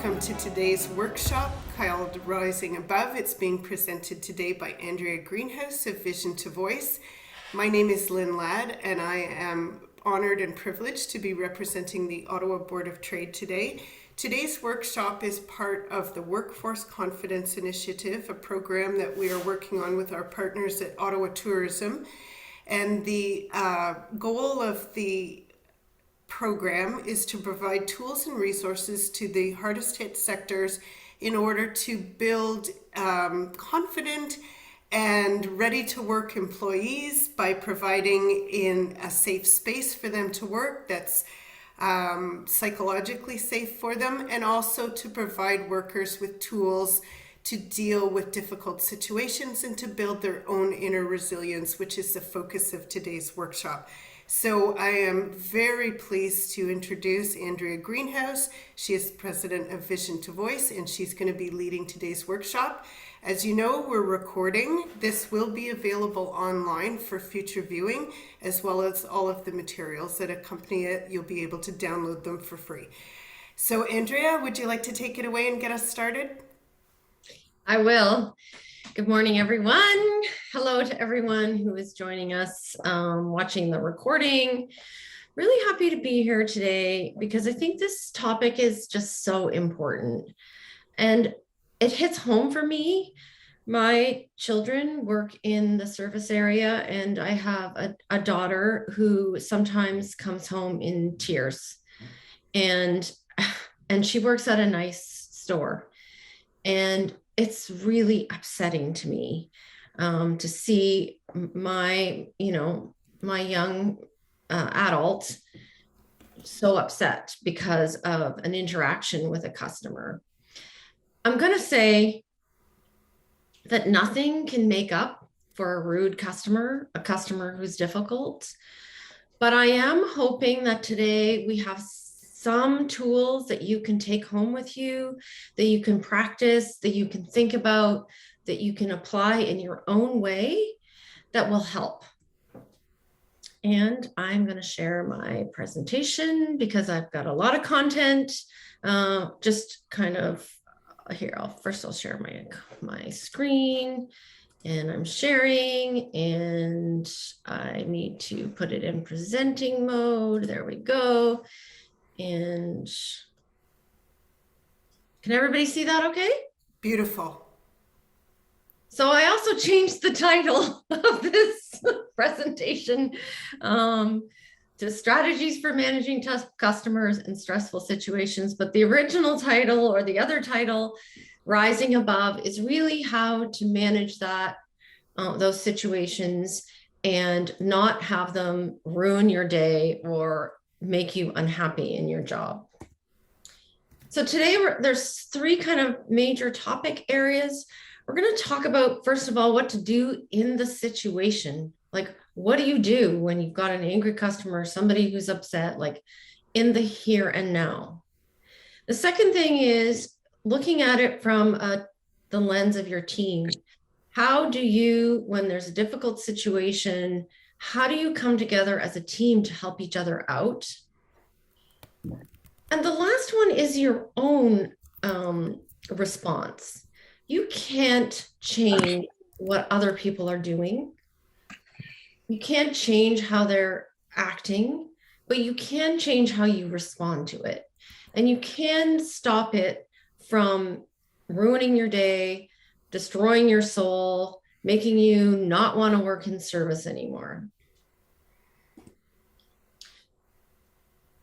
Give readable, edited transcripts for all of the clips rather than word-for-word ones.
welcome to today's workshop called Rising Above. It's being presented today by Andrea Greenhous of Vision to Voice. My name is Lynn Ladd, and I am honored and privileged to be representing the Ottawa Board of Trade today. Today's workshop is part of the Workforce Confidence Initiative, a program that we are working on with our partners at Ottawa Tourism. And the goal of the program is to provide tools and resources to the hardest hit sectors in order to build confident and ready to work employees by providing in a safe space for them to work that's psychologically safe for them, and also to provide workers with tools to deal with difficult situations and to build their own inner resilience, which is the focus of today's workshop. So I am very pleased to introduce Andrea Greenhous. She is president of Vision to Voice, and she's going to be leading today's workshop. As you know, we're recording. This will be available online for future viewing, as well as all of the materials that accompany it. You'll be able to download them for free. So Andrea, would you like to take it away and get us started? I will. Good morning, everyone. Hello to everyone who is joining us, watching the recording. Really happy to be here today because I think this topic is just so important. And it hits home for me. My children work in the service area, and I have a daughter who sometimes comes home in tears. And she works at a nice store. And it's really upsetting to me to see my young adult so upset because of an interaction with a customer. I'm going to say that nothing can make up for a rude customer, a customer who's difficult. But I am hoping that today we have some tools that you can take home with you, that you can practice, that you can think about, that you can apply in your own way that will help. And I'm going to share my presentation because I've got a lot of content. Just kind of here, I'll share my screen, and I'm sharing, and I need to put it in presenting mode. There we go. And can everybody see that okay? Beautiful. So I also changed the title of this presentation to Strategies for Managing Tough Customers in Stressful Situations. But the original title, or the other title, Rising Above, is really how to manage those situations and not have them ruin your day or make you unhappy in your job. So today there's three kind of major topic areas. We're going to talk about, first of all, what to do in the situation. Like, what do you do when you've got an angry customer, somebody who's upset, like in the here and now? The second thing is looking at it from the lens of your team. How do you, when there's a difficult situation, how do you come together as a team to help each other out? And the last one is your own response. You can't change what other people are doing. You can't change how they're acting, but you can change how you respond to it. And you can stop it from ruining your day, destroying your soul, making you not want to work in service anymore.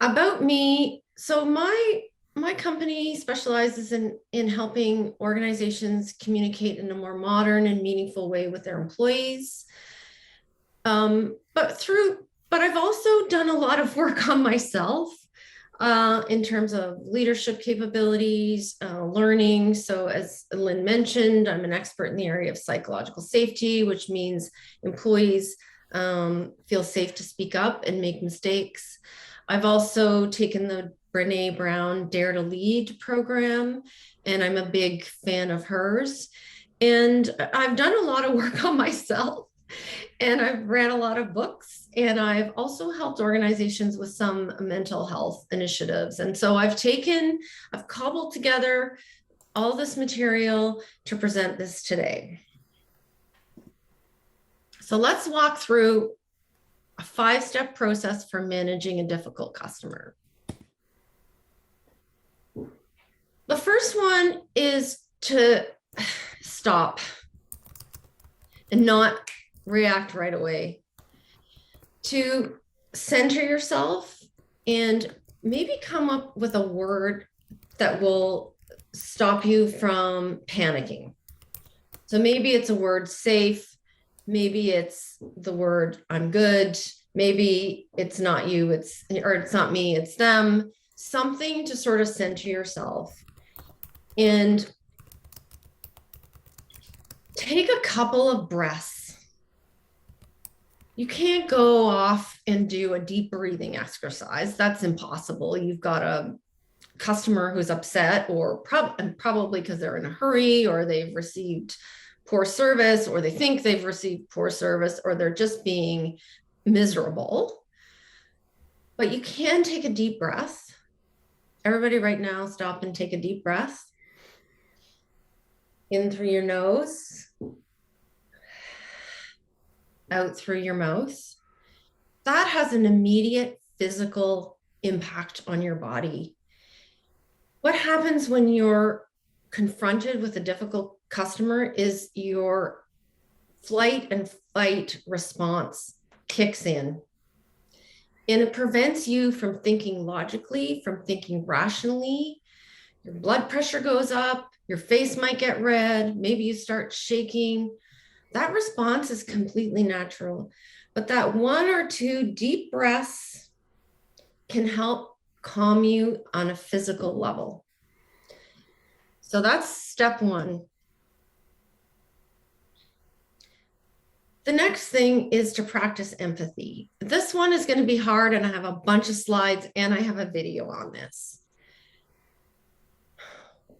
About me, so my company specializes in helping organizations communicate in a more modern and meaningful way with their employees. But I've also done a lot of work on myself in terms of leadership capabilities, learning. So as Lynn mentioned, I'm an expert in the area of psychological safety, which means employees feel safe to speak up and make mistakes. I've also taken the Brené Brown Dare to Lead program, and I'm a big fan of hers. And I've done a lot of work on myself. And I've read a lot of books, and I've also helped organizations with some mental health initiatives. And so I've cobbled together all this material to present this today. So let's walk through a 5-step process for managing a difficult customer. The first one is to stop and not react right away, to center yourself and maybe come up with a word that will stop you from panicking. So maybe it's a word safe, maybe it's the word I'm good, maybe it's not you, it's not me, it's them, something to sort of center yourself. And take a couple of breaths. You can't go off and do a deep breathing exercise. That's impossible. You've got a customer who's upset, or probably because they're in a hurry, or they've received poor service, or they think they've received poor service, or they're just being miserable. But you can take a deep breath. Everybody right now, stop and take a deep breath. In through your nose, out through your mouth. That has an immediate physical impact on your body. What happens when you're confronted with a difficult customer is your flight and fight response kicks in. And it prevents you from thinking logically, from thinking rationally. Your blood pressure goes up, your face might get red, maybe you start shaking. That response is completely natural. But that 1 or 2 deep breaths can help calm you on a physical level. So that's step 1. The next thing is to practice empathy. This one is going to be hard, and I have a bunch of slides and I have a video on this.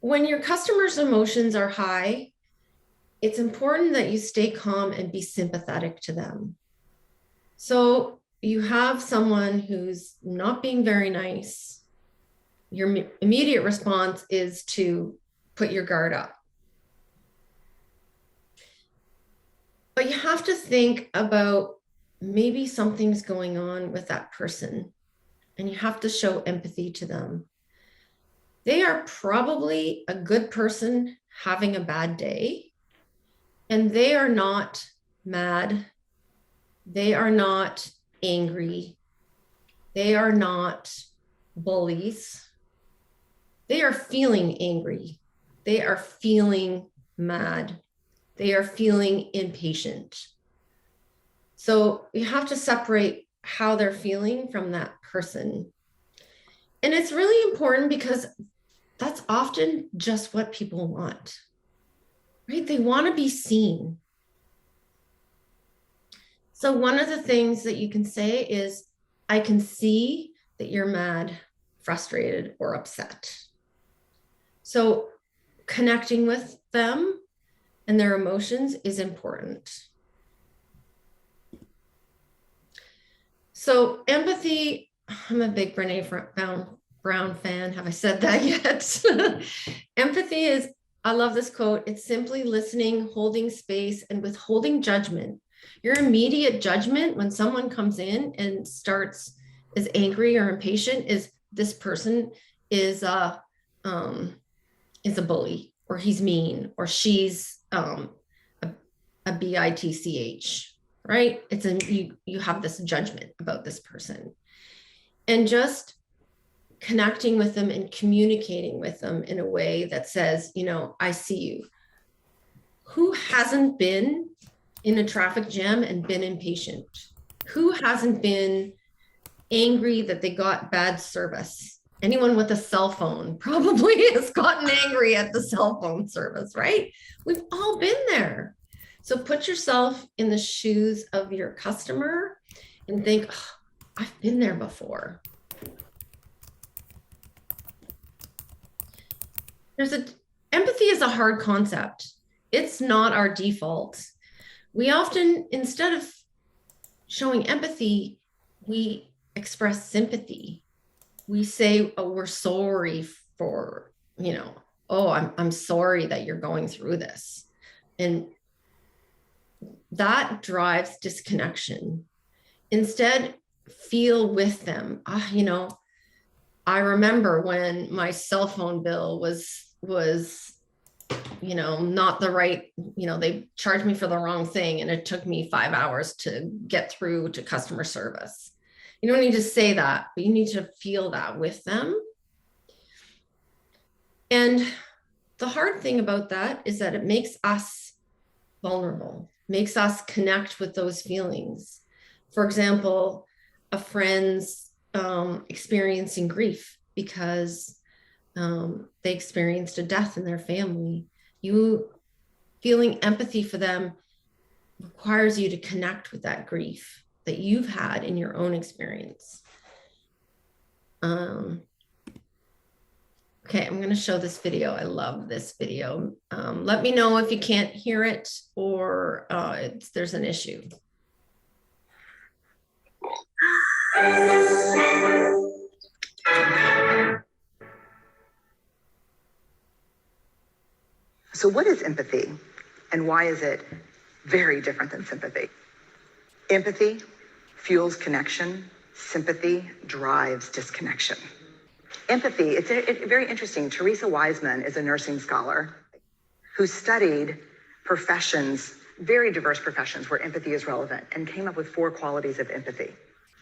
When your customer's emotions are high, it's important that you stay calm and be sympathetic to them. So you have someone who's not being very nice. Your immediate response is to put your guard up. But you have to think about maybe something's going on with that person, and you have to show empathy to them. They are probably a good person having a bad day, and they are not mad. They are not angry. They are not bullies. They are feeling angry. They are feeling mad. They are feeling impatient. So you have to separate how they're feeling from that person. And it's really important because that's often just what people want, right? They want to be seen. So one of the things that you can say is, I can see that you're mad, frustrated, or upset. So connecting with them and their emotions is important. So empathy, I'm a big Brene Brown fan. Have I said that yet? Empathy is, I love this quote. It's simply listening, holding space, and withholding judgment. Your immediate judgment when someone comes in and is angry or impatient is, this person is a bully, or he's mean, or she's a bitch, right? You have this judgment about this person. And just connecting with them and communicating with them in a way that says, I see you. Who hasn't been in a traffic jam and been impatient? Who hasn't been angry that they got bad service? Anyone with a cell phone probably has gotten angry at the cell phone service, right? We've all been there. So put yourself in the shoes of your customer and think, oh, I've been there before. Empathy is a hard concept. It's not our default. we often, instead of showing empathy, we express sympathy. We say, oh, we're sorry for, oh, I'm sorry that you're going through this. And that drives disconnection. Instead, feel with them. I remember when my cell phone bill was not the right, they charged me for the wrong thing, and it took me 5 hours to get through to customer service. You don't need to say that, but you need to feel that with them. And the hard thing about that is that it makes us vulnerable, makes us connect with those feelings. For example, a friend's experiencing grief because they experienced a death in their family. You feeling empathy for them requires you to connect with that grief that you've had in your own experience. Okay, I'm going to show this video. I love this video. Let me know if you can't hear it or there's an issue. So what is empathy, and why is it very different than sympathy? Empathy fuels connection. Sympathy drives disconnection. Empathy, it's very interesting. Teresa Wiseman is a nursing scholar who studied professions, very diverse professions where empathy is relevant, and came up with 4 qualities of empathy.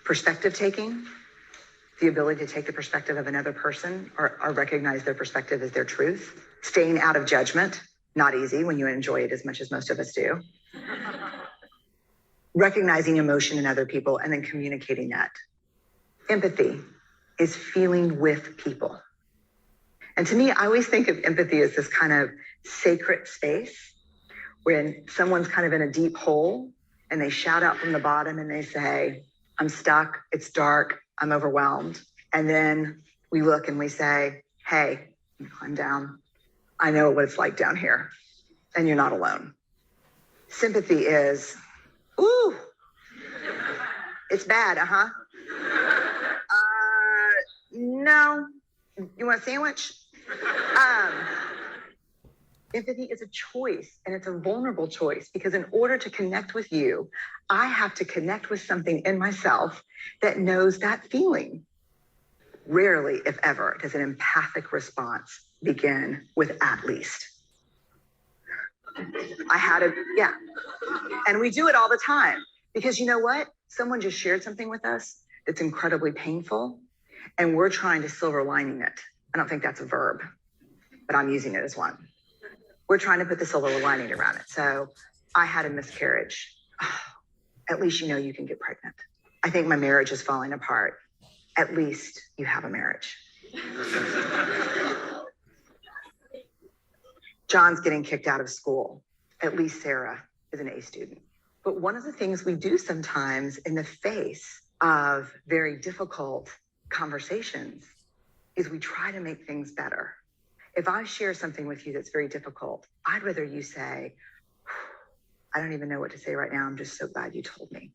Perspective taking, the ability to take the perspective of another person or recognize their perspective as their truth. Staying out of judgment, not easy when you enjoy it as much as most of us do. Recognizing emotion in other people and then communicating that. Empathy is feeling with people. And to me, I always think of empathy as this kind of sacred space when someone's kind of in a deep hole and they shout out from the bottom and they say, I'm stuck, it's dark, I'm overwhelmed. And then we look and we say, hey, climb down. I know what it's like down here, and you're not alone. Sympathy is, ooh, it's bad, no, you want a sandwich? Empathy is a choice, and it's a vulnerable choice, because in order to connect with you, I have to connect with something in myself that knows that feeling. Rarely, if ever, does an empathic response begin with at least. And we do it all the time, because you know what? Someone just shared something with us that's incredibly painful, and we're trying to silver lining it. I don't think that's a verb, but I'm using it as one. We're trying to put the silver lining around it. So I had a miscarriage. Oh, at least you know you can get pregnant. I think my marriage is falling apart. At least you have a marriage. John's getting kicked out of school. At least Sarah is an A student. But one of the things we do sometimes in the face of very difficult conversations is we try to make things better. If I share something with you that's very difficult, I'd rather you say, I don't even know what to say right now. I'm just so glad you told me.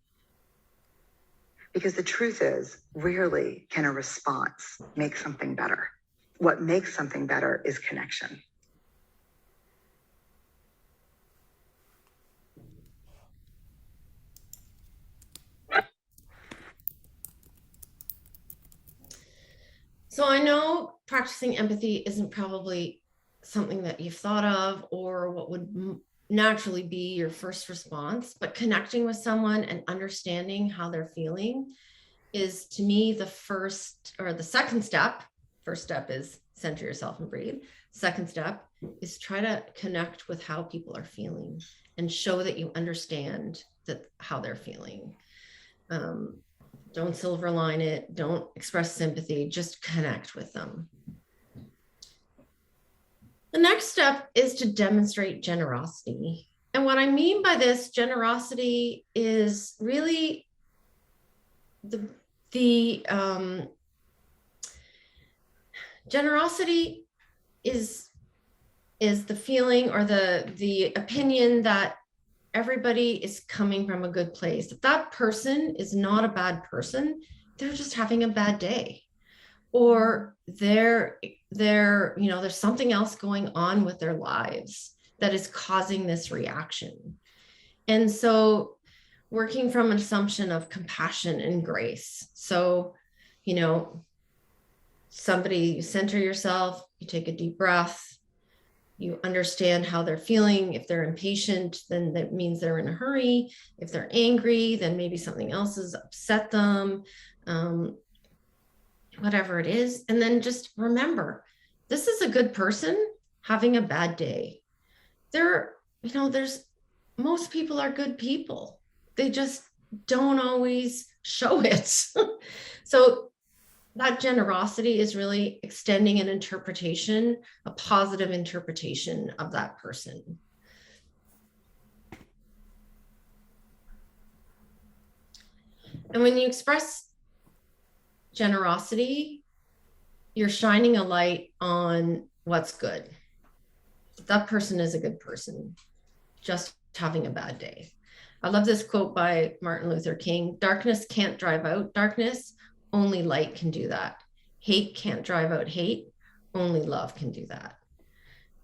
Because the truth is, rarely can a response make something better. What makes something better is connection. So I know practicing empathy isn't probably something that you've thought of or what would naturally be your first response, but connecting with someone and understanding how they're feeling is, to me, the first or the second step. First step is center yourself and breathe. Second step is try to connect with how people are feeling and show that you understand how they're feeling. Don't silver line it. Don't express sympathy. Just connect with them. The next step is to demonstrate generosity. And what I mean by this, generosity is really generosity is the feeling or the opinion that everybody is coming from a good place. If that person is not a bad person, they're just having a bad day, or they're there's something else going on with their lives that is causing this reaction. And so working from an assumption of compassion and grace. So, somebody, you center yourself, you take a deep breath, you understand how they're feeling. If they're impatient, then that means they're in a hurry. If they're angry, then maybe something else has upset them, whatever it is. And then just remember, this is a good person having a bad day. There's most people are good people. They just don't always show it. So that generosity is really extending an interpretation, a positive interpretation of that person. And when you express generosity, you're shining a light on what's good. That person is a good person, just having a bad day. I love this quote by Martin Luther King: "Darkness can't drive out darkness. Only light can do that. Hate can't drive out hate. Only love can do that."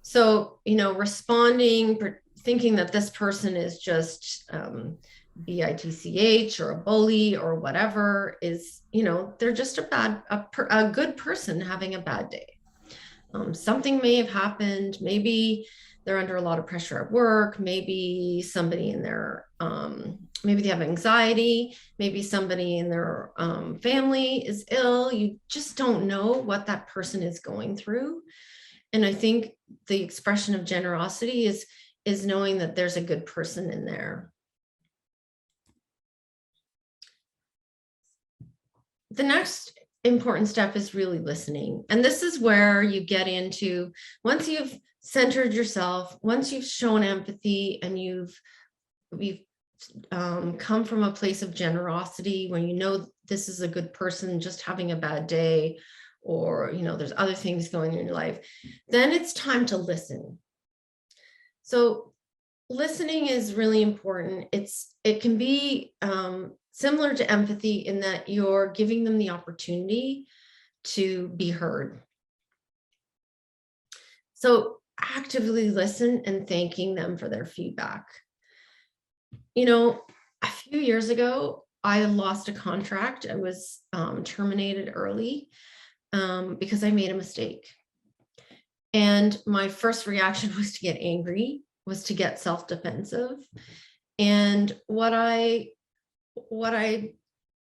So, responding, thinking that this person is just bitch or a bully or whatever is, they're just a good person having a bad day. Something may have happened. Maybe they're under a lot of pressure at work. Maybe somebody in their, maybe they have anxiety. Maybe somebody in their family is ill. You just don't know what that person is going through. And I think the expression of generosity is knowing that there's a good person in there. The next important step is really listening. And this is where you get into, once you've centered yourself, once you've shown empathy and you've come from a place of generosity, when you know this is a good person just having a bad day, or there's other things going on in your life, then it's time to listen. So listening is really important. It can be similar to empathy in that you're giving them the opportunity to be heard. So actively listen and thanking them for their feedback. A few years ago, I lost a contract. I was terminated early because I made a mistake. And my first reaction was to get angry, was to get self-defensive. And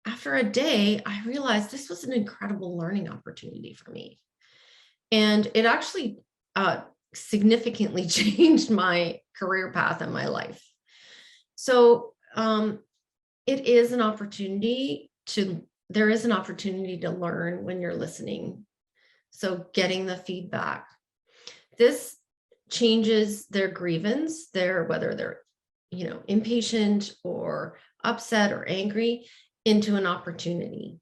after a day, I realized this was an incredible learning opportunity for me. And it actually significantly changed my career path and my life. So it is an opportunity there is an opportunity to learn when you're listening. So getting the feedback. This changes their grievance, whether they're, impatient or upset or angry, into an opportunity.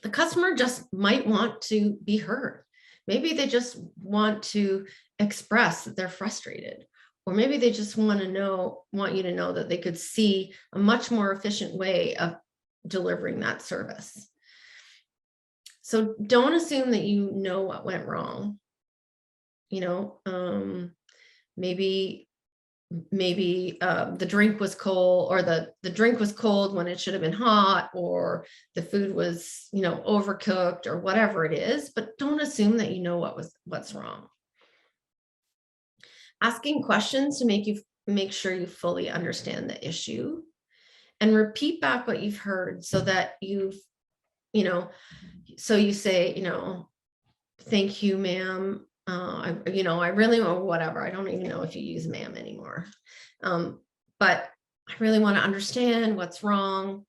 The customer just might want to be heard. Maybe they just want to express that they're frustrated, or maybe they just want you to know that they could see a much more efficient way of delivering that service. So don't assume that you know what went wrong. Maybe the drink was cold, or the drink was cold when it should have been hot, or the food was, overcooked, or whatever it is, but don't assume that you know what's wrong. Asking questions to make sure you fully understand the issue, and repeat back what you've heard so that so you say, "Thank you, ma'am. I really want," whatever. I don't even know if you use ma'am anymore. But I really want to understand what's wrong.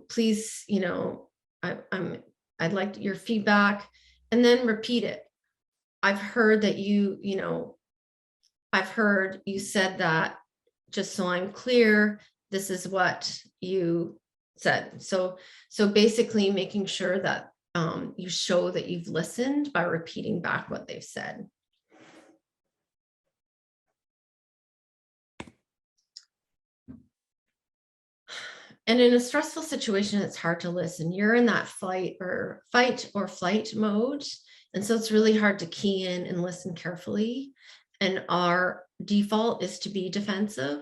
Please, I'd like your feedback, and then repeat it. I've heard that I've heard you said that, just so I'm clear, this is what you said. So basically making sure that you show that you've listened by repeating back what they've said. And in a stressful situation, it's hard to listen. You're in that fight or flight mode. And so it's really hard to key in and listen carefully. And our default is to be defensive.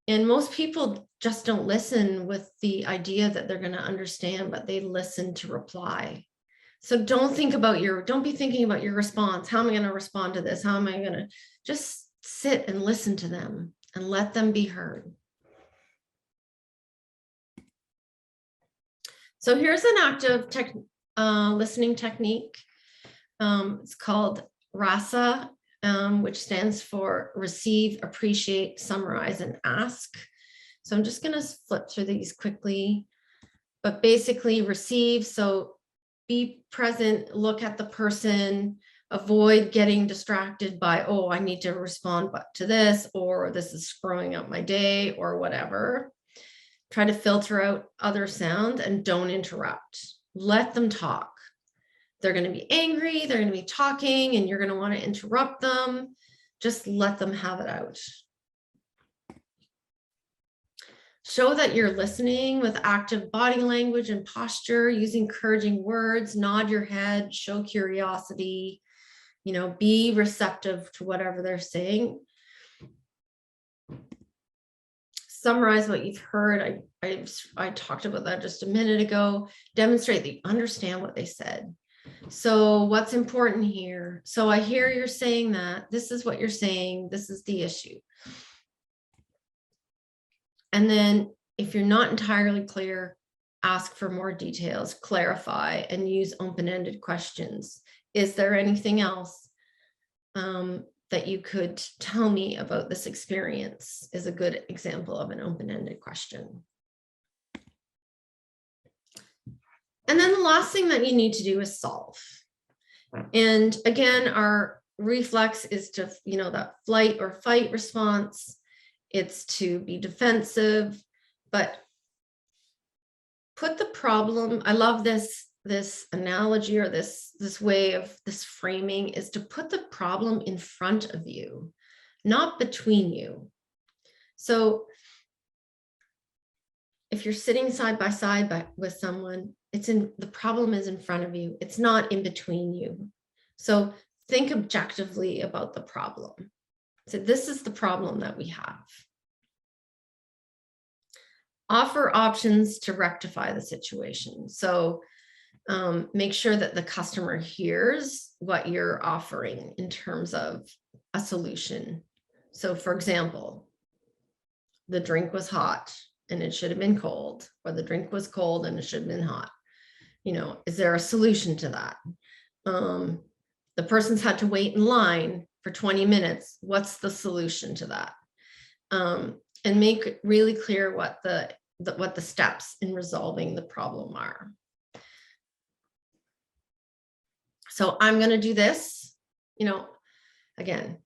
And most people just don't listen with the idea that they're going to understand, but they listen to reply. So don't be thinking about your response. How am I going to respond to this? How am I going to just sit and listen to them and let them be heard? So here's an active listening technique. It's called RASA, which stands for receive, appreciate, summarize, and ask. So I'm just going to flip through these quickly, but basically receive. So be present, look at the person, avoid getting distracted by, oh, I need to respond to this, or this is screwing up my day, or whatever. Try to filter out other sounds and don't interrupt. Let them talk. They're going to be angry, they're going to be talking, and you're going to want to interrupt them. Just let them have it out. Show that you're listening with active body language and posture, use encouraging words, nod your head, show curiosity, be receptive to whatever they're saying. Summarize what you've heard. I talked about that just a minute ago. Demonstrate that you understand what they said. So what's important here? So I hear you're saying that. This is what you're saying. This is the issue. And then if you're not entirely clear, ask for more details, clarify, and use open-ended questions. Is there anything else that you could tell me about this experience? Is a good example of an open-ended question. And then the last thing that you need to do is solve. And again, our reflex is to, that flight or fight response. It's to be defensive, but put the problem, I love this analogy, or this way of this framing, is to put the problem in front of you, not between you. So if you're sitting side by side with someone, the problem is in front of you. It's not in between you. So think objectively about the problem. So this is the problem that we have. Offer options to rectify the situation. So make sure that the customer hears what you're offering in terms of a solution. So for example, the drink was hot and it should have been cold, or the drink was cold and it should have been hot. Is there a solution to that? The person's had to wait in line for 20 minutes. What's the solution to that? And make it really clear what the steps in resolving the problem are. So I'm going to do this, again,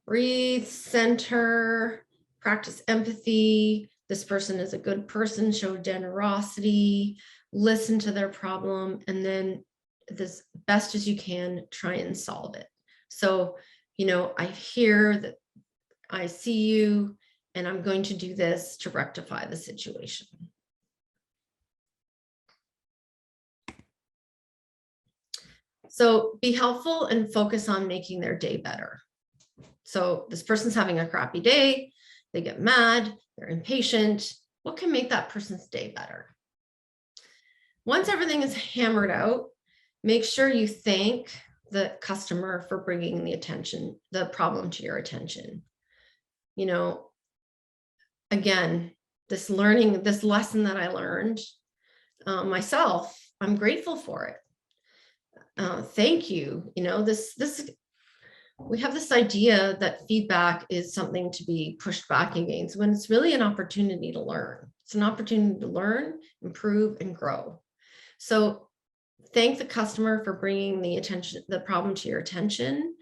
breathe, center, practice empathy. This person is a good person, show generosity, listen to their problem, and then as best as you can, try and solve it. So, I hear that, I see you, and I'm going to do this to rectify the situation. So be helpful and focus on making their day better. So this person's having a crappy day, they get mad, they're impatient. What can make that person's day better? Once everything is hammered out, make sure you thank the customer for bringing the problem to your attention. Again, this lesson that I learned myself, I'm grateful for it. Thank you. We have this idea that feedback is something to be pushed back against, when it's really an opportunity to learn. It's an opportunity to learn, improve, and grow. So thank the customer for bringing the problem to your attention,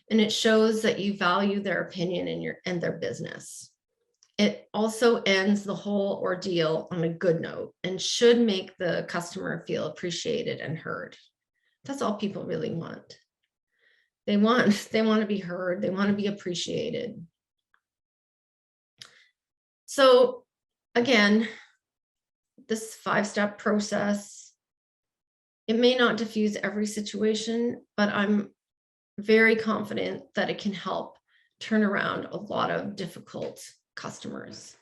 and it shows that you value their opinion and their business. It also ends the whole ordeal on a good note and should make the customer feel appreciated and heard. That's all people really want. They want to be heard. They want to be appreciated. So again, this 5-step process, it may not diffuse every situation, but I'm very confident that it can help turn around a lot of difficult customers.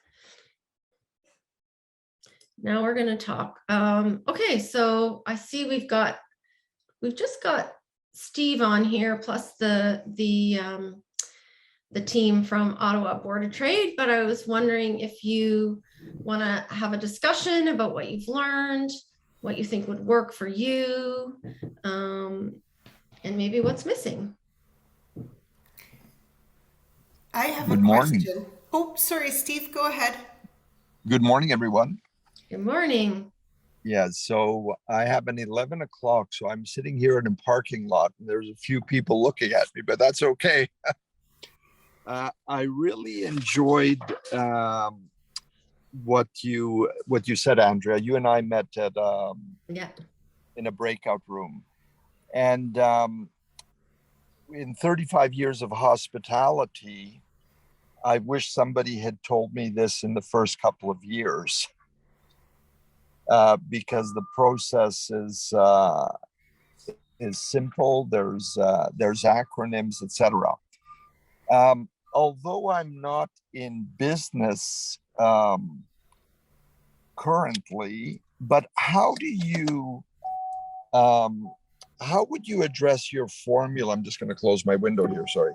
Now we're going to talk. Okay, so I see we've just got Steve on here, plus the team from Ottawa Board of Trade, but I was wondering if you want to have a discussion about what you've learned, what you think would work for you, and maybe what's missing. I have Good a morning. question. Oh, sorry, Steve, go ahead. Good morning, everyone. Good morning. Yeah, so I have an 11 o'clock, so I'm sitting here in a parking lot, and there's a few people looking at me, but that's okay. I really enjoyed what you said, Andrea. You and I met at Yeah. in a breakout room, and in 35 years of hospitality, I wish somebody had told me this in the first couple of years, because the process is simple. There's acronyms, etc. Although I'm not in business currently, but how would you address your formula? I'm just going to close my window here. Sorry.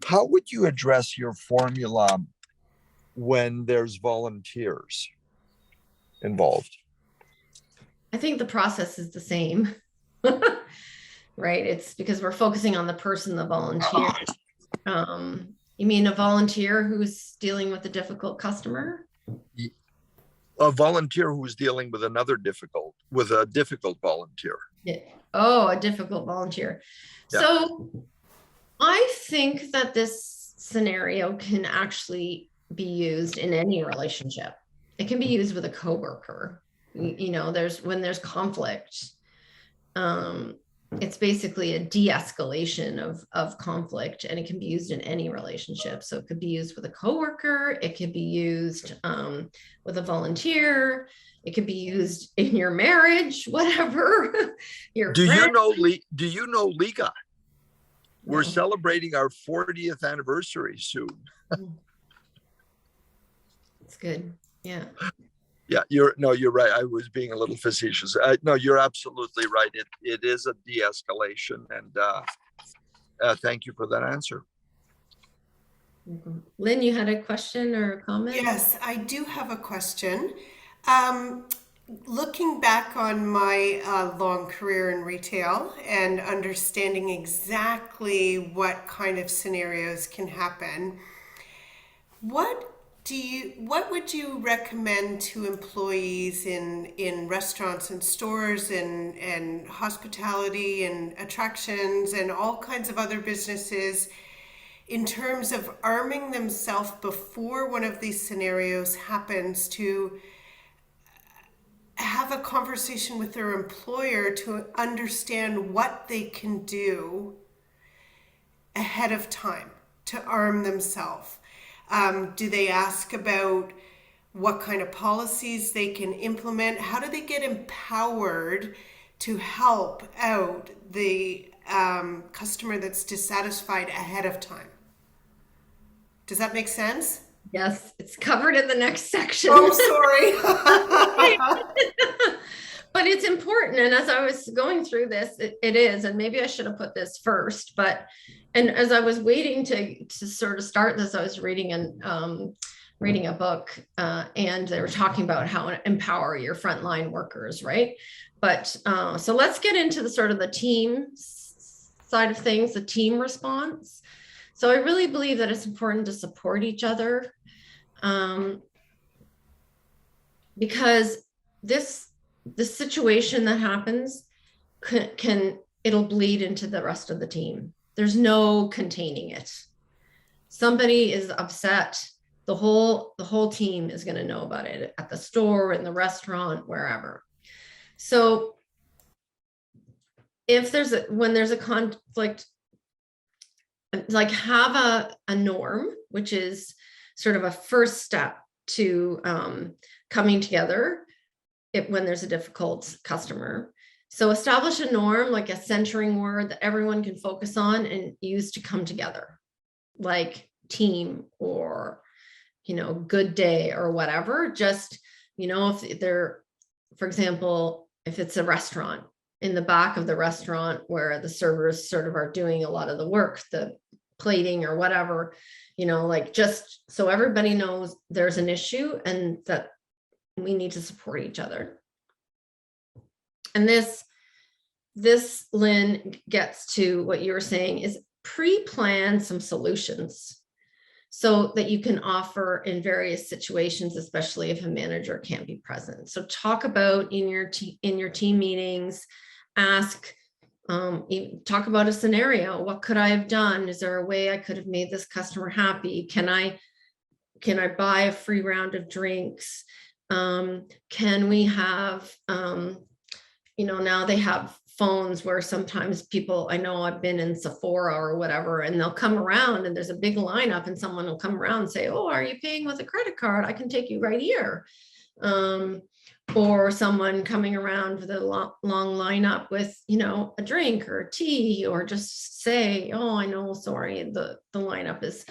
How would you address your formula when there's volunteers involved? I think the process is the same, right? It's because we're focusing on the person, the volunteer. You mean a volunteer who's dealing with a difficult customer? A volunteer who's dealing with a difficult volunteer. Yeah. Oh, a difficult volunteer. Yeah. So I think that this scenario can actually be used in any relationship. It can be used with a coworker. You know, when there's conflict, it's basically a de-escalation of conflict, and it can be used in any relationship. So it could be used with a coworker. It could be used with a volunteer. It could be used in your marriage, whatever. Do you know Liga? We're celebrating our 40th anniversary soon. It's good. Yeah. Yeah, you're right. I was being a little facetious. No, you're absolutely right. It is a de-escalation, and thank you for that answer. Lynn, you had a question or a comment? Yes, I do have a question. Looking back on my long career in retail and understanding exactly what kind of scenarios can happen, what would you recommend to employees in restaurants and stores and hospitality and attractions and all kinds of other businesses in terms of arming themselves before one of these scenarios happens to have a conversation with their employer to understand what they can do ahead of time to arm themselves? Do they ask about what kind of policies they can implement? How do they get empowered to help out the customer that's dissatisfied ahead of time? Does that make sense? Yes, it's covered in the next section. Oh, sorry. But it's important. And as I was going through this, it is, and maybe I should have put this first, and as I was waiting to sort of start this, I was reading a book, and they were talking about how to empower your frontline workers, right? But so let's get into the sort of the team side of things, the team response. So I really believe that it's important to support each other, because this situation that happens it'll bleed into the rest of the team. There's no containing it. Somebody is upset, the whole team is going to know about it at the store, in the restaurant, wherever. So if when there's a conflict, like have a norm, which is sort of a first step to coming together, when there's a difficult customer. So establish a norm, like a centering word that everyone can focus on and use to come together, like team or, good day or whatever. Just, if they're, for example, if it's a restaurant, in the back of the restaurant where the servers sort of are doing a lot of the work, the plating or whatever, like just so everybody knows there's an issue and that we need to support each other. And this, Lynn, gets to what you were saying, is pre-plan some solutions so that you can offer in various situations, especially if a manager can't be present. So talk about in your team meetings, talk about a scenario. What could I have done? Is there a way I could have made this customer happy? Can I buy a free round of drinks? Can we have, now they have phones where sometimes people, I know I've been in Sephora or whatever, and they'll come around and there's a big lineup and someone will come around and say, oh, are you paying with a credit card? I can take you right here. Or someone coming around with a long lineup with, a drink or a tea, or just say, oh, I know, sorry, the lineup is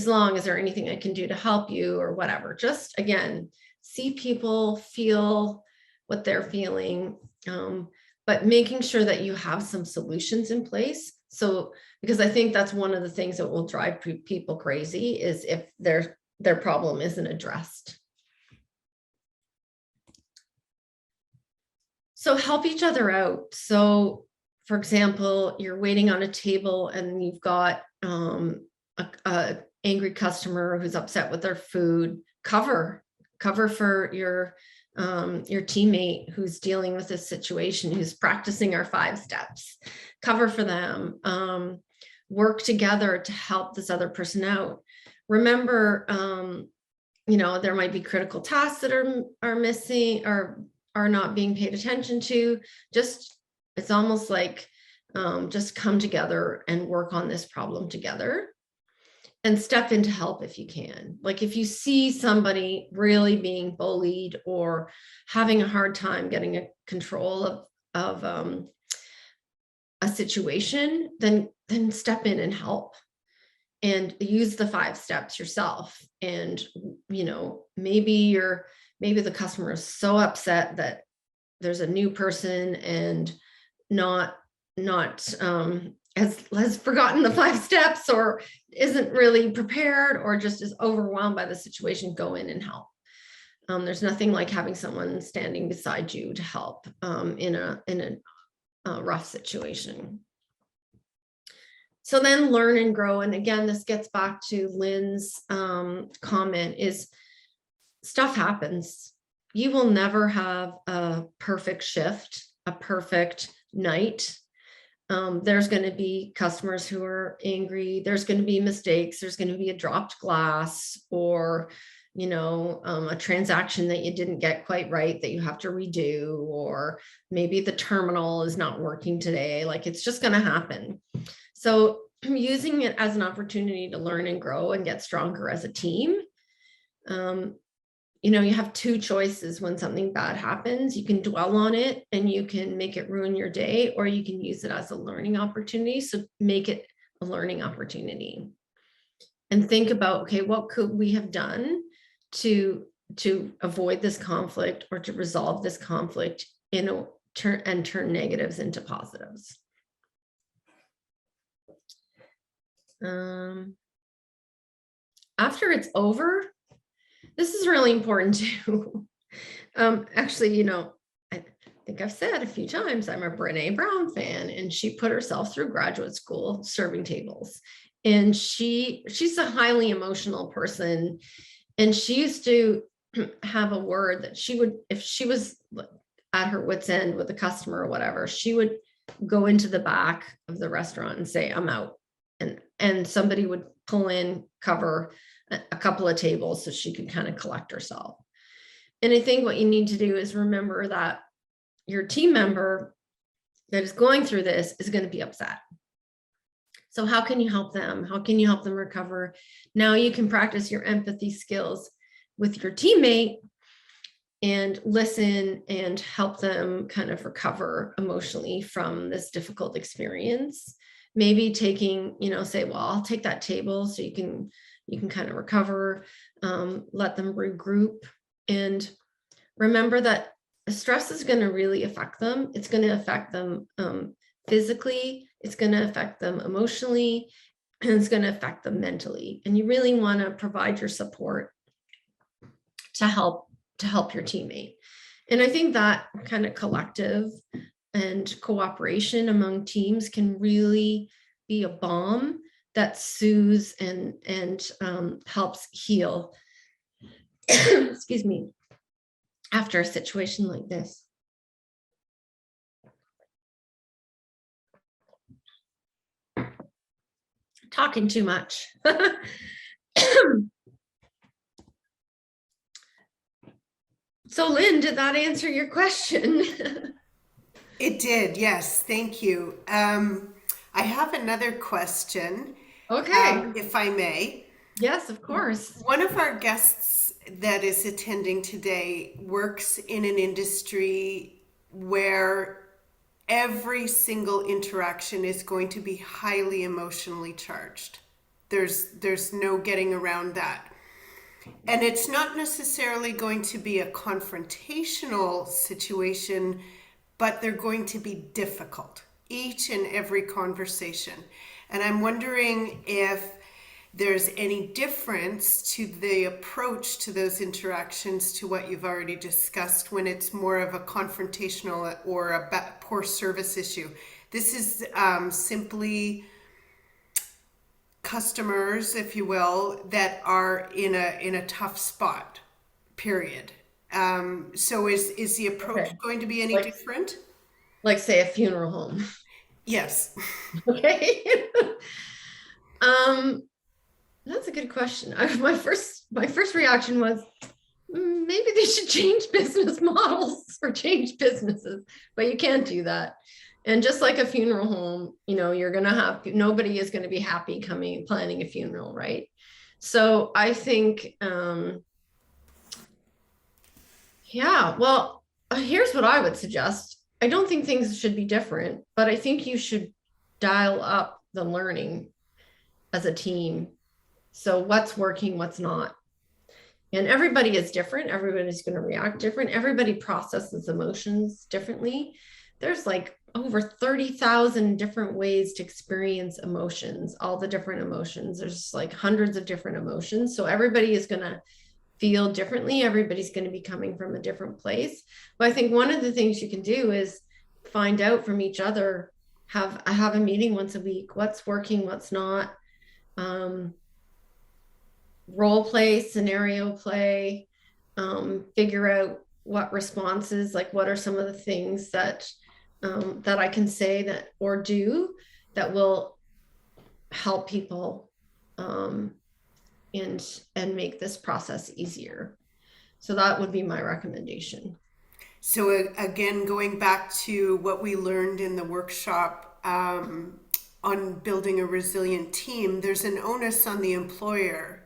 long. Is there anything I can do to help you or whatever? Just, again, see people, feel what they're feeling, but making sure that you have some solutions in place. So, because I think that's one of the things that will drive people crazy is if their problem isn't addressed. So help each other out. So, for example, you're waiting on a table and you've got a angry customer who's upset with their food. Cover for your teammate who's dealing with this situation, who's practicing our 5 steps. Cover for them. Work together to help this other person out. Remember, there might be critical tasks that are missing or are not being paid attention to. It's almost like just come together and work on this problem together and step in to help if you can. Like if you see somebody really being bullied or having a hard time getting a control of a situation, then step in and help and use the 5 steps yourself. And, maybe the customer is so upset that there's a new person and has forgotten the 5 steps or isn't really prepared or just is overwhelmed by the situation. Go in and help. There's nothing like having someone standing beside you to help in a rough situation. So then learn and grow. And again, this gets back to Lynn's comment is stuff happens. You will never have a perfect shift, a perfect night. There's going to be customers who are angry. There's going to be mistakes. There's going to be a dropped glass or, a transaction that you didn't get quite right that you have to redo, or maybe the terminal is not working today. Like it's just going to happen. So using it as an opportunity to learn and grow and get stronger as a team. You have 2 choices when something bad happens. You can dwell on it and you can make it ruin your day, or you can use it as a learning opportunity. So make it a learning opportunity and think about, okay, what could we have done to avoid this conflict or to resolve this conflict and turn negatives into positives. After it's over, this is really important too. Actually, I think I've said a few times, I'm a Brené Brown fan, and she put herself through graduate school serving tables. And she's a highly emotional person. And she used to have a word that she would, if she was at her wit's end with a customer or whatever, she would go into the back of the restaurant and say, I'm out. And somebody would pull in, cover a couple of tables so she could kind of collect herself. And I think what you need to do is remember that your team member that is going through this is going to be upset. So how can you help them? How can you help them recover? Now you can practice your empathy skills with your teammate and listen and help them kind of recover emotionally from this difficult experience. Maybe taking, say, well, I'll take that table so you can kind of recover, let them regroup, and remember that stress is going to really affect them. It's going to affect them physically, it's going to affect them emotionally, and it's going to affect them mentally. And you really want to provide your support to help your teammate. And I think that kind of collective and cooperation among teams can really be a balm that soothes and helps heal, excuse me, after a situation like this. Talking too much. So Lynn, did that answer your question? It did, yes, thank you. I have another question. Okay. If I may. Yes, of course. One of our guests that is attending today works in an industry where every single interaction is going to be highly emotionally charged. There's no getting around that. And it's not necessarily going to be a confrontational situation, but they're going to be difficult, each and every conversation. And I'm wondering if there's any difference to the approach to those interactions to what you've already discussed when it's more of a confrontational or a poor service issue. This is simply customers, if you will, that are in a tough spot, period. So is the approach going to be any different? Like, say, a funeral home. Yes. Okay. That's a good question. My first reaction was maybe they should change business models or change businesses, but you can't do that. And just like a funeral home, you're going to have, nobody is going to be happy planning a funeral, right? So I think, here's what I would suggest. I don't think things should be different, but I think you should dial up the learning as a team. So what's working, what's not. And everybody is different. Everybody's going to react different. Everybody processes emotions differently. There's like over 30,000 different ways to experience emotions, all the different emotions. There's like hundreds of different emotions. So everybody is going to feel differently. Everybody's going to be coming from a different place. But I think one of the things you can do is find out from each other, have a meeting once a week, what's working, what's not, role play, scenario play, figure out what responses, like what are some of the things that I can say that or do that will help people and make this process easier. So that would be my recommendation. So again, going back to what we learned in the workshop on building a resilient team, there's an onus on the employer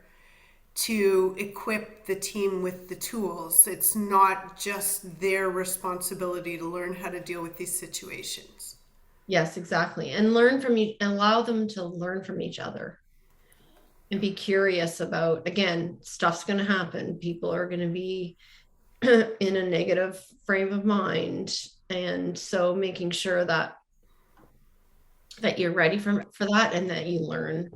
to equip the team with the tools. It's not just their responsibility to learn how to deal with these situations. Yes, exactly. And learn from allow them to learn from each other and be curious about, again, stuff's going to happen. People are going to be in a negative frame of mind. And so making sure that you're ready for that and that you learn,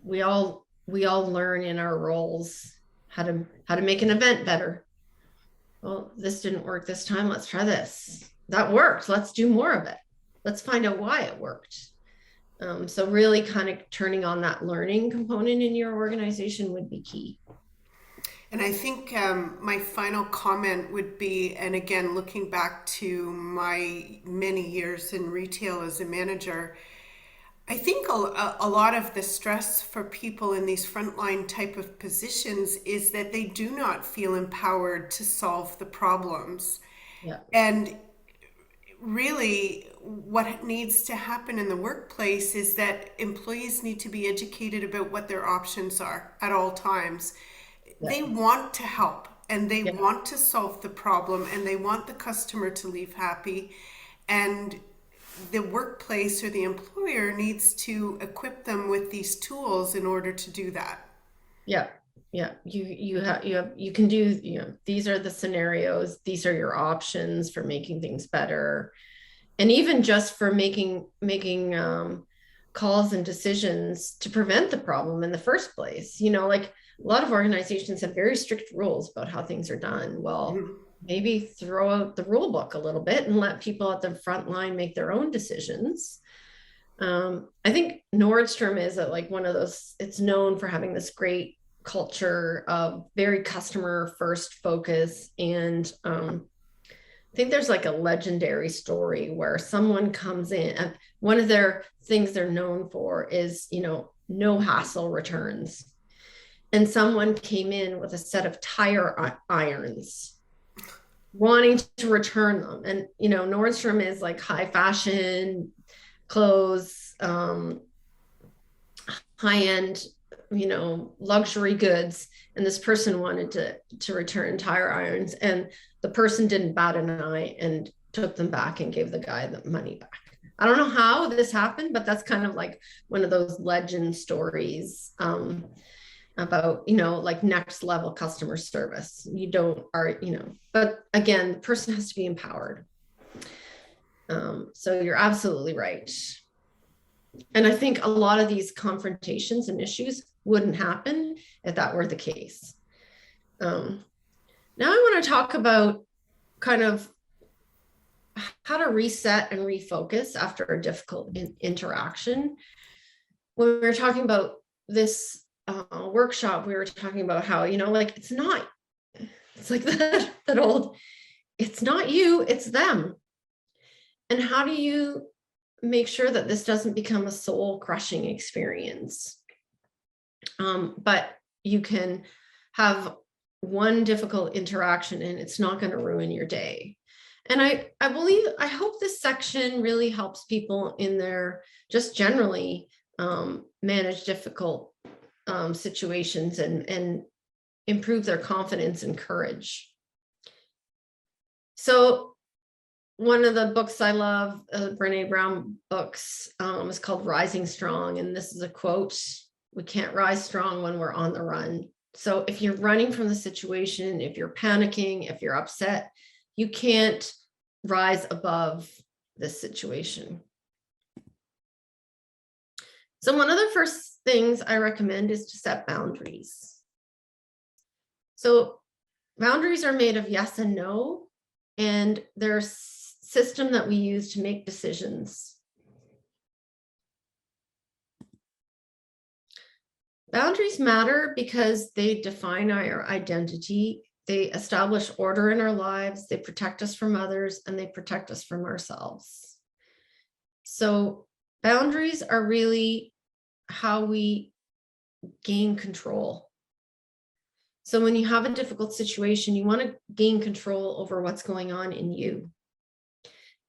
we all learn in our roles how to make an event better. Well, this didn't work this time. Let's try this. That worked. Let's do more of it. Let's find out why it worked. So really kind of turning on that learning component in your organization would be key. And I think my final comment would be, and again, looking back to my many years in retail as a manager, I think a lot of the stress for people in these frontline type of positions is that they do not feel empowered to solve the problems. Yeah. And really what needs to happen in the workplace is that employees need to be educated about what their options are at all times. they want to help and they Yeah. want to solve the problem and they want the customer to leave happy, and the workplace or the employer needs to equip them with these tools in order to do that. Yeah. Yeah. You can do, these are the scenarios, these are your options for making things better. And even just for making calls and decisions to prevent the problem in the first place. Like a lot of organizations have very strict rules about how things are done. Well, maybe throw out the rule book a little bit and let people at the front line make their own decisions. I think Nordstrom is like one of those, it's known for having this great culture of very customer first focus. And I think there's like a legendary story where someone comes in and one of their things they're known for is, no hassle returns. And someone came in with a set of tire irons wanting to return them. And, Nordstrom is like high fashion clothes, high-end, luxury goods. And this person wanted to return tire irons, and the person didn't bat an eye and took them back and gave the guy the money back. I don't know how this happened, but that's kind of like one of those legend stories about, like next level customer service. But again, the person has to be empowered. So you're absolutely right. And I think a lot of these confrontations and issues wouldn't happen if that were the case. Now I want to talk about kind of how to reset and refocus after a difficult interaction. When we were talking about this workshop, we were talking about how, like, it's like that old, it's not you, it's them. And how do you make sure that this doesn't become a soul crushing experience? But you can have one difficult interaction and it's not going to ruin your day. And I hope this section really helps people in their, just generally manage difficult situations and improve their confidence and courage. So one of the books I love, Brene Brown books, is called Rising Strong. And this is a quote: "We can't rise strong when we're on the run." So if you're running from the situation, if you're panicking, if you're upset, you can't rise above this situation. So one of the first things I recommend is to set boundaries. So boundaries are made of yes and no, and they're a system that we use to make decisions. Boundaries matter because they define our identity, they establish order in our lives, they protect us from others, and they protect us from ourselves. So boundaries are really how we gain control. So when you have a difficult situation, you want to gain control over what's going on in you.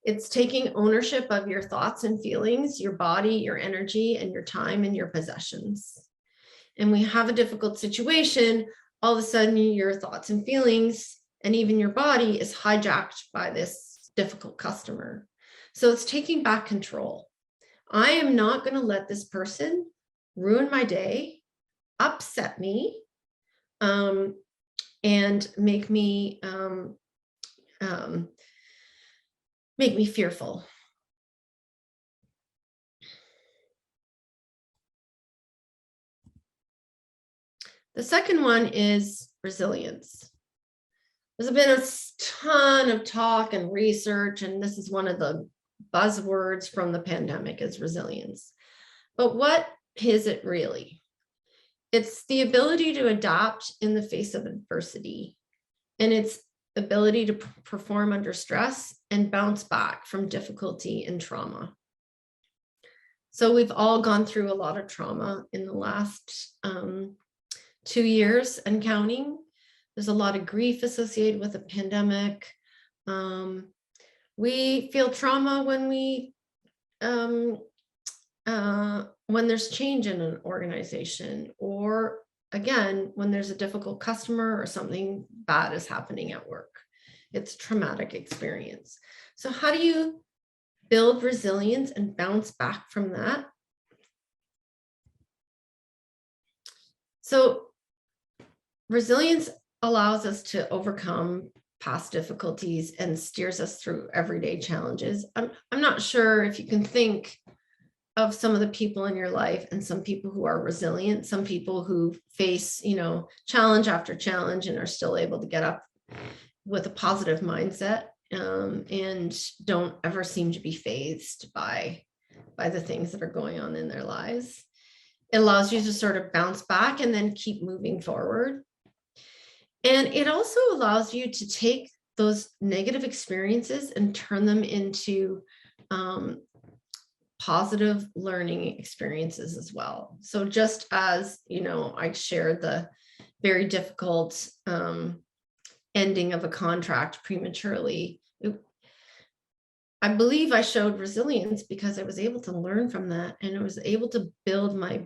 It's taking ownership of your thoughts and feelings, your body, your energy, and your time and your possessions. And we have a difficult situation, all of a sudden your thoughts and feelings and even your body is hijacked by this difficult customer. So it's taking back control. I am not going to let this person ruin my day, upset me, and make me fearful. The second one is resilience. There's been a ton of talk and research, and this is one of the buzzwords from the pandemic is resilience. But what is it really? It's the ability to adapt in the face of adversity, and it's ability to perform under stress and bounce back from difficulty and trauma. So we've all gone through a lot of trauma in the last 2 years and counting. There's a lot of grief associated with the pandemic. We feel trauma when there's change in an organization or again, when there's a difficult customer or something bad is happening at work. It's a traumatic experience. So how do you build resilience and bounce back from that? So resilience allows us to overcome past difficulties and steers us through everyday challenges. I'm not sure if you can think of some of the people in your life and some people who are resilient, some people who face, challenge after challenge and are still able to get up with a positive mindset, and don't ever seem to be fazed by the things that are going on in their lives. It allows you to sort of bounce back and then keep moving forward. And it also allows you to take those negative experiences and turn them into positive learning experiences as well. So just as, I shared the very difficult ending of a contract prematurely, I believe I showed resilience because I was able to learn from that, and I was able to build my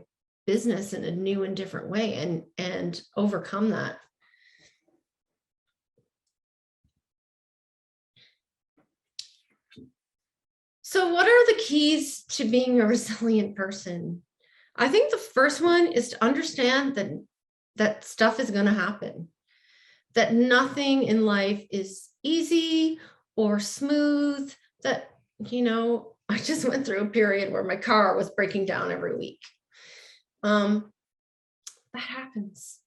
business in a new and different way and overcome that. So what are the keys to being a resilient person? I think the first one is to understand that stuff is going to happen, that nothing in life is easy or smooth, that, I just went through a period where my car was breaking down every week. That happens.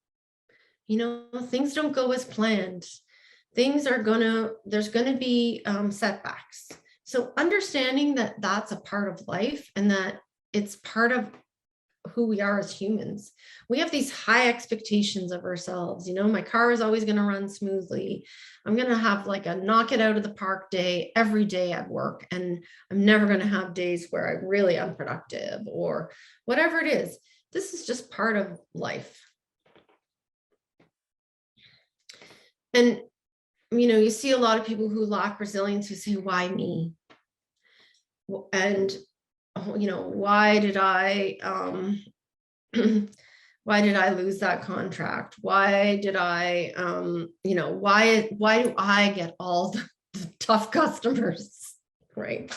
Things don't go as planned. There's going to be setbacks. So understanding that that's a part of life and that it's part of who we are as humans. We have these high expectations of ourselves. My car is always going to run smoothly. I'm going to have like a knock it out of the park day every day at work. And I'm never going to have days where I'm really unproductive or whatever it is. This is just part of life. And you see a lot of people who lack resilience who say, why me? And, why did I lose that contract? Why did I, why do I get all the tough customers, right?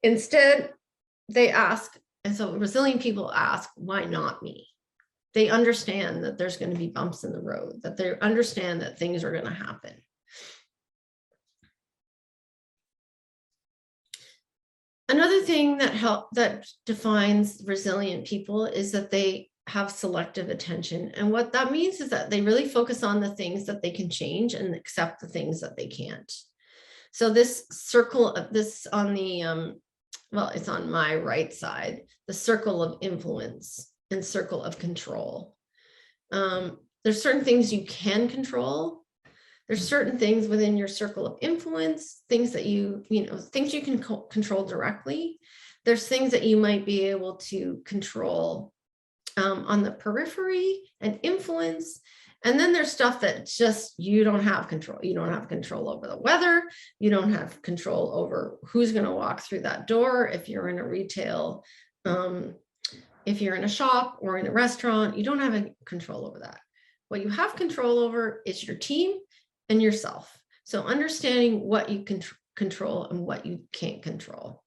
Instead, they ask, and so resilient people ask, why not me? They understand that there's going to be bumps in the road, that they understand that things are going to happen. Another thing that defines resilient people is that they have selective attention. And what that means is that they really focus on the things that they can change and accept the things that they can't. So this circle of this on the, it's on my right side, the circle of influence and circle of control. There's certain things you can control. There's certain things within your circle of influence, things that things you can control directly. There's things that you might be able to control on the periphery and influence. And then there's stuff that just you don't have control. You don't have control over the weather. You don't have control over who's going to walk through that door. If you're in a retail, if you're in a shop or in a restaurant, you don't have any control over that. What you have control over is your team and yourself. So understanding what you can control and what you can't control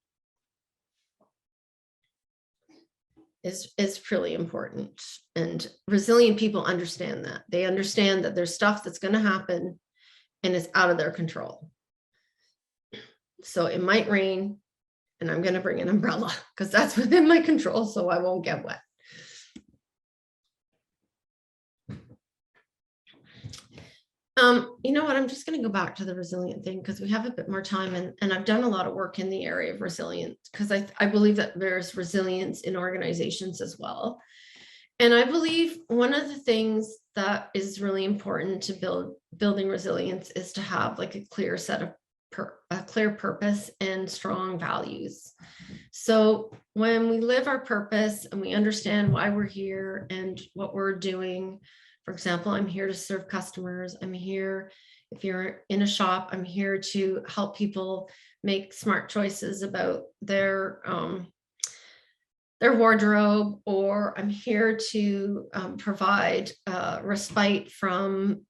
is really important. And resilient people understand that. They understand that there's stuff that's going to happen and it's out of their control. So it might rain and I'm going to bring an umbrella because that's within my control, so I won't get wet. You know what, I'm just going to go back to the resilient thing because we have a bit more time, and I've done a lot of work in the area of resilience because I believe that there's resilience in organizations as well. And I believe one of the things that is really important to building resilience is to have like a clear set of a clear purpose and strong values. So when we live our purpose and we understand why we're here and what we're doing, for example, I'm here to serve customers. I'm here, if you're in a shop, I'm here to help people make smart choices about their their wardrobe, or I'm here to provide respite from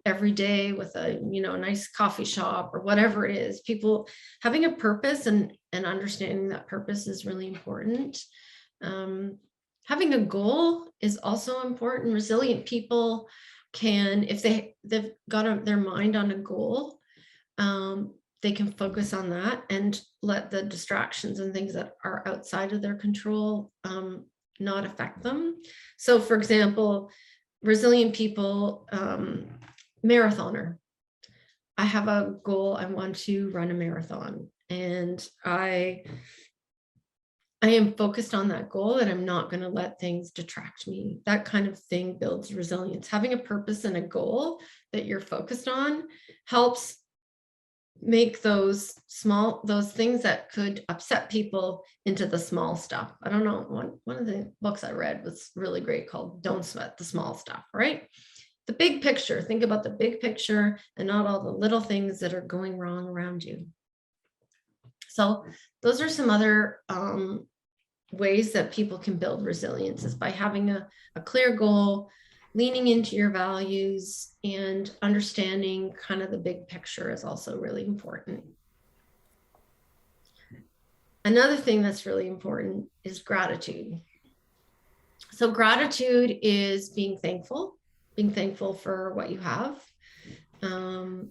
every day with a nice coffee shop or whatever it is. People having a purpose and understanding that purpose is really important. Having a goal is also important. Resilient people can, if they've got their mind on a goal, they can focus on that and let the distractions and things that are outside of their control not affect them. So for example, resilient people, marathoner. I have a goal. I want to run a marathon, and I am focused on that goal, and I'm not going to let things detract me. That kind of thing builds resilience. Having a purpose and a goal that you're focused on helps make those things that could upset people into the small stuff. I don't know, one of the books I read was really great called Don't Sweat the Small Stuff, right? The big picture, think about the big picture and not all the little things that are going wrong around you. So those are some other ways that people can build resilience, is by having a clear goal, leaning into your values, and understanding kind of the big picture is also really important. Another thing that's really important is gratitude. So gratitude is being thankful for what you have. And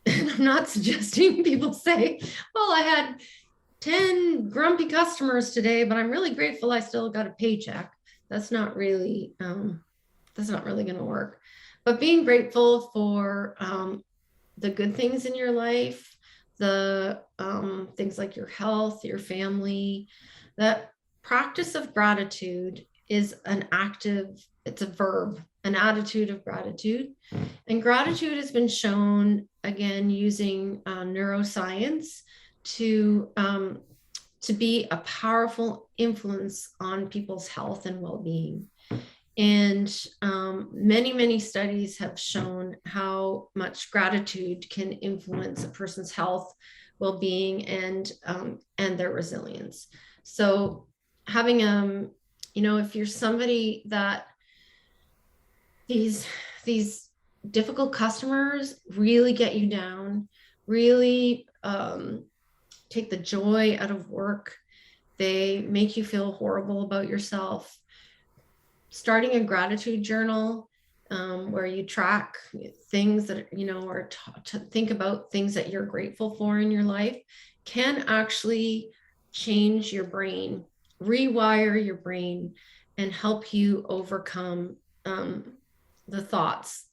I'm not suggesting people say, well, I had 10 grumpy customers today, but I'm really grateful I still got a paycheck. That's not really going to work. But being grateful for the good things in your life, the things like your health, your family, that practice of gratitude is it's a verb, an attitude of gratitude. And gratitude has been shown, again, using neuroscience to be a powerful influence on people's health and well-being. And many studies have shown how much gratitude can influence a person's health, well-being, and their resilience. So having if you're somebody that these difficult customers really get you down, really take the joy out of work, they make you feel horrible about yourself, starting a gratitude journal where you track things that, or to think about things that you're grateful for in your life, can actually change your brain, rewire your brain, and help you overcome the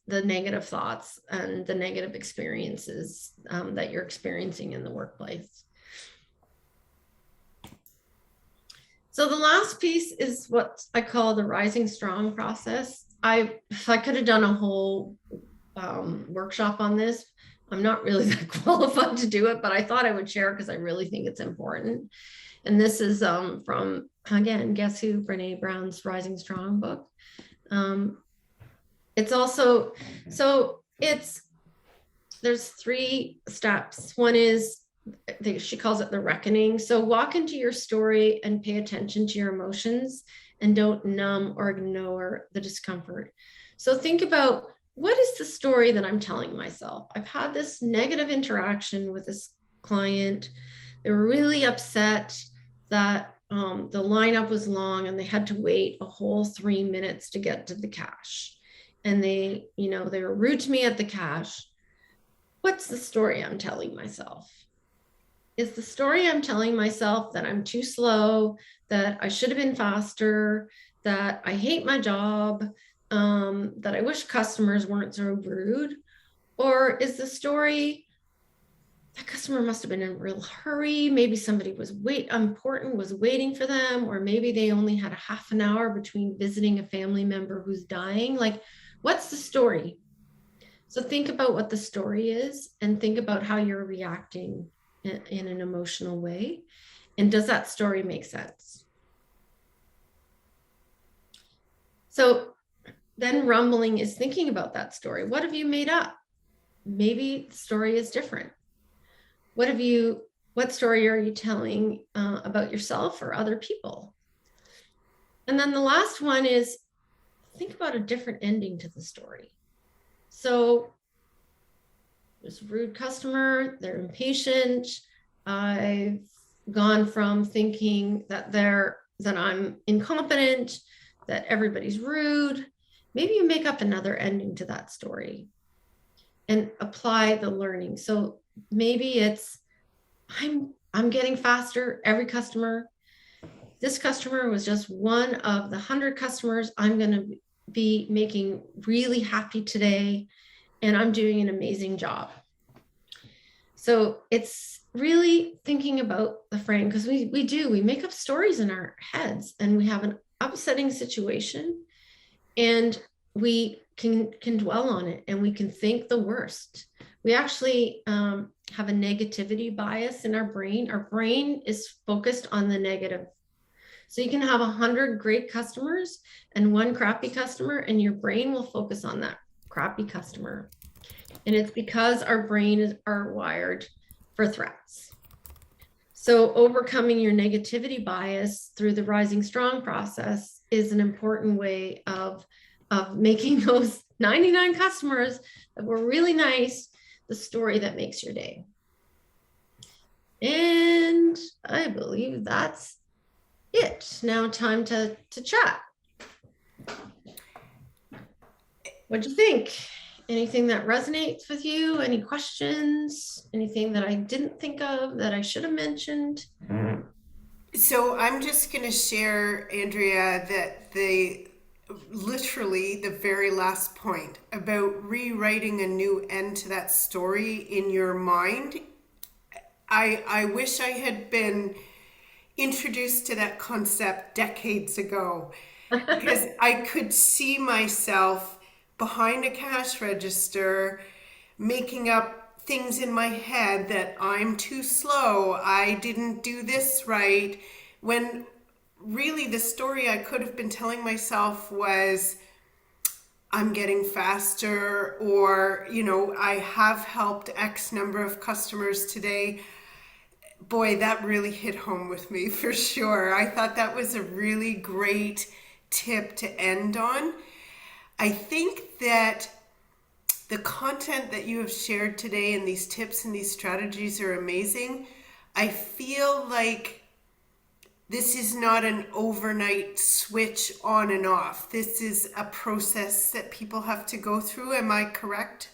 negative thoughts and the negative experiences that you're experiencing in the workplace. So the last piece is what I call the rising strong process. If I could have done a whole workshop on this, I'm not really that qualified to do it, but I thought I would share because I really think it's important. And this is from, again, Guess Who? Brene Brown's Rising Strong book. It's also, there's 3 steps. One is, she calls it the reckoning. So walk into your story and pay attention to your emotions, and don't numb or ignore the discomfort. So think about, what is the story that I'm telling myself? I've had this negative interaction with this client. They were really upset that the lineup was long and they had to wait a whole 3 minutes to get to the cash. And they were rude to me at the cash. What's the story I'm telling myself? Is the story I'm telling myself that I'm too slow, that I should have been faster, that I hate my job, that I wish customers weren't so rude? Or is the story, that customer must have been in a real hurry, maybe somebody was important was waiting for them, or maybe they only had a half an hour between visiting a family member who's dying? Like, what's the story? So think about what the story is, and think about how you're reacting in an emotional way. And does that story make sense? So then rumbling is thinking about that story. What have you made up? Maybe the story is different. What story are you telling about yourself or other people? And then the last one is think about a different ending to the story. So there's a rude customer, they're impatient. I've gone from thinking that I'm incompetent, that everybody's rude. Maybe you make up another ending to that story and apply the learning. So maybe it's I'm getting faster every customer. This customer was just one of the 100 customers I'm going to be making really happy today, and I'm doing an amazing job. So it's really thinking about the frame, because we make up stories in our heads, and we have an upsetting situation and we can dwell on it and we can think the worst. We actually have a negativity bias in our brain. Our brain is focused on the negative. So you can have 100 great customers and one crappy customer, and your brain will focus on that crappy customer. And it's because our brain are wired for threats. So overcoming your negativity bias through the Rising Strong process is an important way of making those 99 customers that were really nice the story that makes your day. And I believe that's it. Now time to chat. What'd you think? Anything that resonates with you? Any questions? Anything that I didn't think of that I should have mentioned? So I'm just going to share, Andrea, that literally the very last point about rewriting a new end to that story in your mind. I wish I had been introduced to that concept decades ago, because I could see myself behind a cash register making up things in my head that I'm too slow, I didn't do this right, when really the story I could have been telling myself was I'm getting faster, or I have helped X number of customers today. Boy, that really hit home with me for sure. I thought that was a really great tip to end on. I think that the content that you have shared today and these tips and these strategies are amazing. I feel like this is not an overnight switch on and off. This is a process that people have to go through. Am I correct?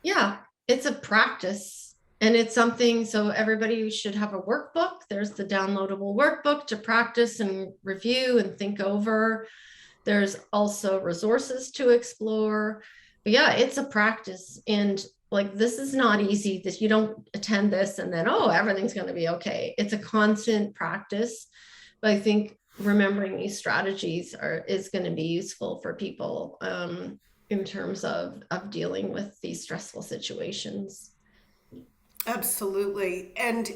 Yeah, it's a practice. And it's something, so everybody should have a workbook. There's the downloadable workbook to practice and review and think over. There's also resources to explore. But yeah, it's a practice. And like, this is not easy. That you don't attend this and then, oh, everything's going to be okay. It's a constant practice. But I think remembering these strategies is going to be useful for people in terms of dealing with these stressful situations. Absolutely. And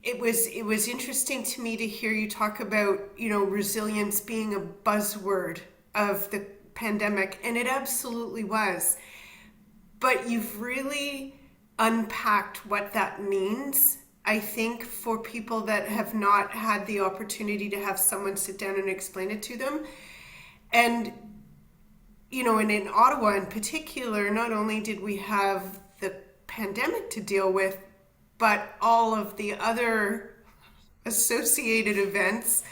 it was interesting to me to hear you talk about, resilience being a buzzword of the pandemic, and it absolutely was. But you've really unpacked what that means, I think, for people that have not had the opportunity to have someone sit down and explain it to them. And, and in Ottawa in particular, not only did we have the pandemic to deal with, but all of the other associated events,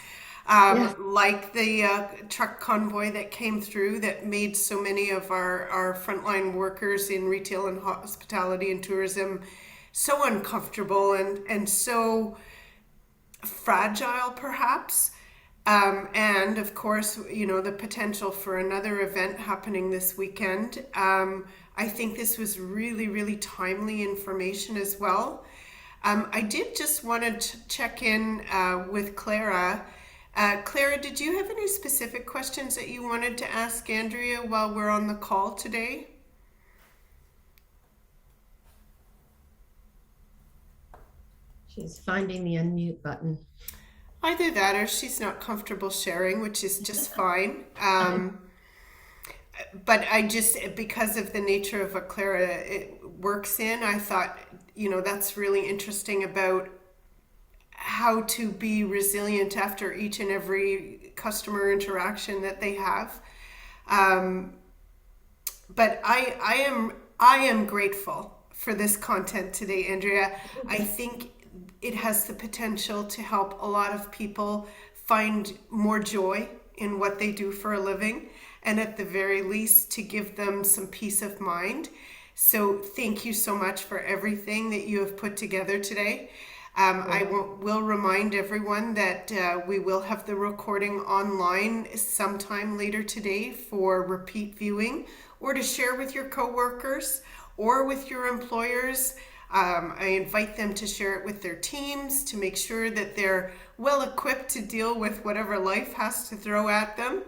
like the truck convoy that came through that made so many of our frontline workers in retail and hospitality and tourism so uncomfortable and so fragile, perhaps. And of course, the potential for another event happening this weekend. I think this was really, really timely information as well. I did just want to check in with Clara. Clara, did you have any specific questions that you wanted to ask Andrea while we're on the call today? She's finding the unmute button. Either that or she's not comfortable sharing, which is just fine. But I just, because of the nature of what Clara works in, I thought, that's really interesting about how to be resilient after each and every customer interaction that they have. But I am grateful for this content today, Andrea. I think it has the potential to help a lot of people find more joy in what they do for a living, and at the very least to give them some peace of mind. So thank you so much for everything that you have put together today. I will remind everyone that we will have the recording online sometime later today for repeat viewing, or to share with your coworkers or with your employers. I invite them to share it with their teams to make sure that they're well equipped to deal with whatever life has to throw at them.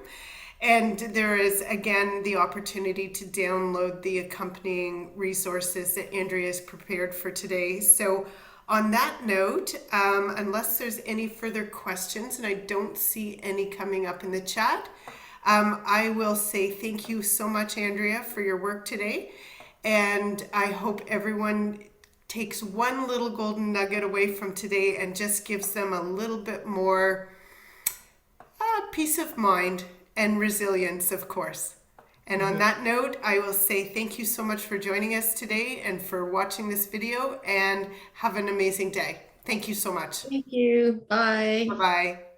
And there is, again, the opportunity to download the accompanying resources that Andrea has prepared for today. So on that note, unless there's any further questions, and I don't see any coming up in the chat, I will say thank you so much, Andrea, for your work today. And I hope everyone takes one little golden nugget away from today and just gives them a little bit more peace of mind and resilience, of course. And on that note, I will say thank you so much for joining us today and for watching this video, and have an amazing day. Thank you so much. Thank you. Bye. Bye-bye.